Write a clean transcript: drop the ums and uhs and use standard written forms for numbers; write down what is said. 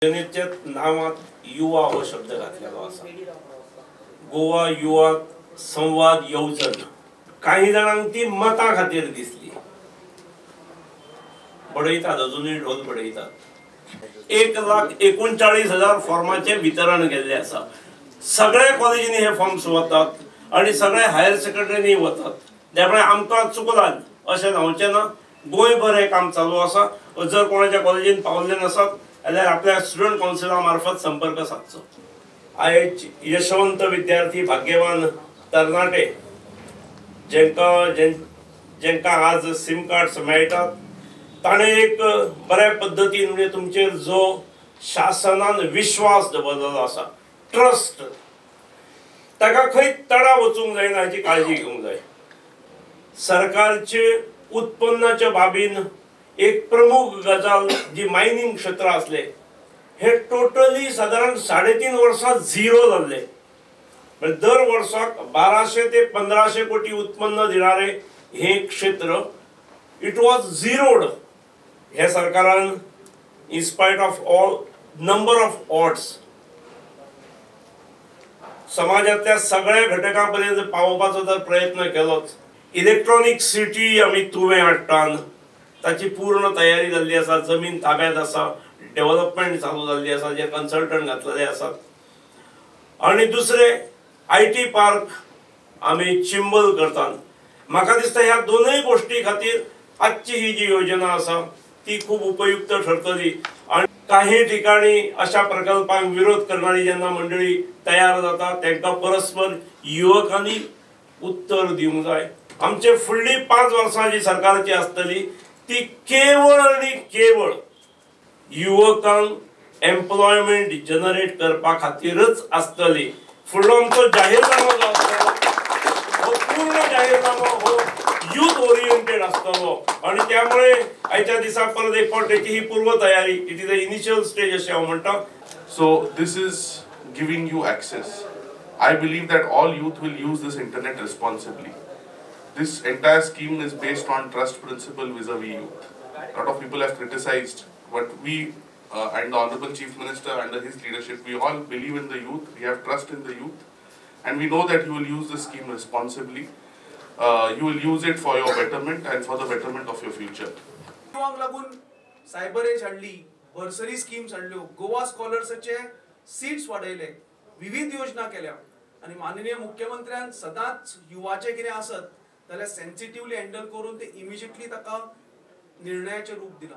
योजनेच्या नावात युवा हो शब्द घातलेला असा. गोवा युवा संवाद येवजण काही जणांक ती मता खातीर दिसली. बडयतात अजूनही ढोल बडयतात. 1,39,000 फॉर्माचे वितरण केल्ले आसा. सगळ्या कॉलेजींनी हे फॉर्म्स वतात आणि सगळ्या हायर सेकंडरीनी वतात. त्यामुळे आमकां चुकलां अशें जावचें ना. गोंयभर हे काम चालू आसा. जर कोणाच्या कॉलेजीन पावल्ले नसत जाल्यार आपल्या स्टुडंट काउन्सिला मार्फत संपर्क साधचो. आयज यशवंत विद्यार्थी भाग्यवान तरणाटे जेंका आज सिम कार्ड्स मेळटात ताणे एक बऱ्या पद्धतीन म्हणजे तुमचेर जो शासनान विश्वास दवरलेलो आसा, ट्रस्ट, ताका खंय तडा वचूंक जायना हाची काळजी घेवंक जाय. सरकारचे उत्पन्नाच्या बाबीन एक प्रमुख गजाल जी मायनिंग क्षेत्र असले हे टोटली साधारण 3.5 वर्सां झिरो जाल्ले. दर वर्साक 1200 ते 1500 कोटी उत्पन्न दिणारे हे क्षेत्र इट वॉज झिरोड. हे सरकारान in spite of all number of odds समाजातल्या सगळ्या घटकांपर्यंत पावोवपाचो जर प्रयत्न केलोच. इलेक्ट्रॉनिक सिटी आमी तुवें हाडटान ताची पूर्ण तयारी जाल्ली आसा. जमीन ताब्यात आसा. डेव्हलपमेंट चालू जाल्ली आसा. जे कन्सल्टंट घातलेले आसात. आणि दुसरे IT पार्क आमी चिंबल करतात. म्हाका दिसता ह्या दोनूय गोष्टी खातीर आजची ही जी योजना आसा ती खूप उपयुक्त ठरतली. आणि काही ठिकाणी अशा प्रकल्पांक विरोध करणारी जेन्ना मंडळी तयार जातात तांकां परस्पर युवकांनी उत्तर दिवंक जाय. आमचे फुडली 5 वर्सां जी सरकारची आसतली ती केवळ आणि केवळ युवकांक एम्प्लॉयमेंट जनरेट करपा खातीरच आसतली. फुडलो आमचो जाहीरनामो जो आसतलो हो पूर्ण जाहीरनामो हो यूथ ओरिएंटेड आसतलो. आणि त्यामुळे आयच्या दिसा परत एक फावट त्याची ही पूर्व तयारी it is the initial stage अशें हांव म्हणटा. So this is giving you access. I believe that all youth will use this internet responsibly. This entire scheme is based on trust principle vis-a-vis youth. A lot of people have criticized, but we and the Honorable Chief Minister under his leadership, we all believe in the youth. We have trust in the youth, and we know that you will use this scheme responsibly. You will use it for your betterment and for the betterment of your future. लागून cyber age हाडली, बर्सरी schemes हाडल्यो, Goa स्कॉलर्सचे seats वाडयले, विविध योजना केल्या. आणि माननीय मुख्यमंत्र्यान सदांच युवाचे कितें आसत जाल्यार सेन्सिटिव्हली हँडल करून ते इमिजिएटली ताका निर्णयाचे रूप दिला.